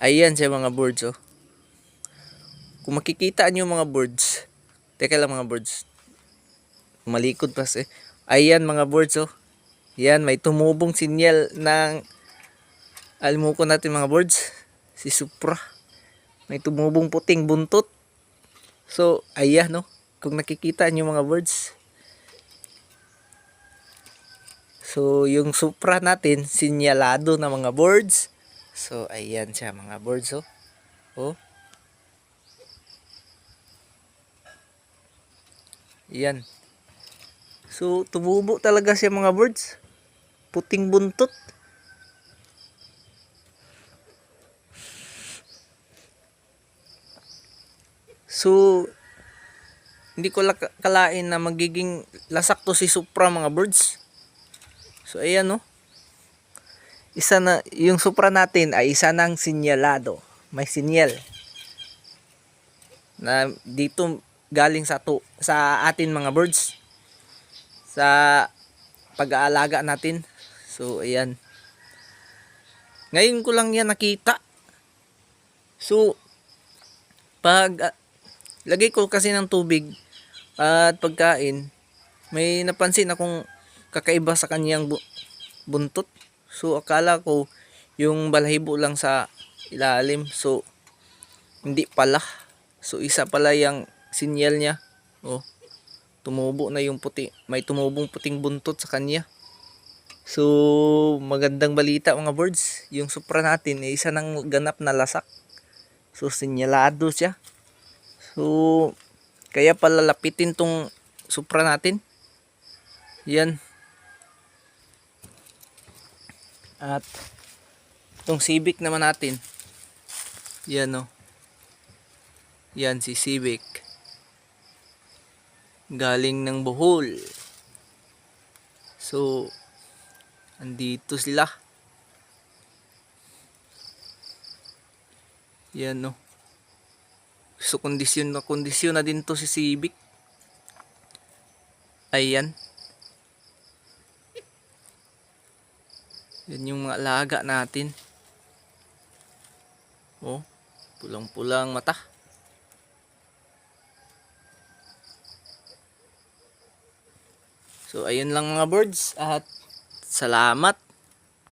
Ayan siya mga birds oh. Kung makikita nyo mga birds. Teka lang mga birds. Malikod pa eh. Ayan mga birds oh. Yan, may tumubong sinyal ng almuko natin mga birds. Si Supra. May tumubong puting buntot. So, ayan no. Kung nakikita nyo mga birds. So, yung Supra natin, sinyalado na mga birds. So, ayan siya mga birds oh. Oh. Ayan. So, tumubo talaga siya mga birds. Puting buntot. So, hindi ko kalain na magiging lasak to si Supra mga birds. So, ayan no. Isa na, yung Supra natin ay isa ng sinyalado. May sinyal. Na dito galing sa atin mga birds. Sa pag-aalaga natin. So, ayan. Ngayon ko lang yan nakita. So, pag lagay ko kasi ng tubig at pagkain, may napansin akong kakaiba sa kanyang buntot. So, akala ko yung balahibo lang sa ilalim. So, hindi pala. So, isa pala yung sinyal niya. Oh, tumubo na yung puti. May tumubong puting buntot sa kanya. So, magandang balita mga birds. Yung Supra natin, isa ng ganap na lasak. So, sinyalado siya. So, kaya pala lapitin tong Supra natin. Yan. At, itong Civic naman natin. Yan o. Yan si Civic. Galing ng Bohol. So, andito sila. Yan no. So kondisyon na din to si Civic. Ayan. Yan yung mga alaga natin. Oh, pulang-pulang mata. So ayun lang mga birds at salamat.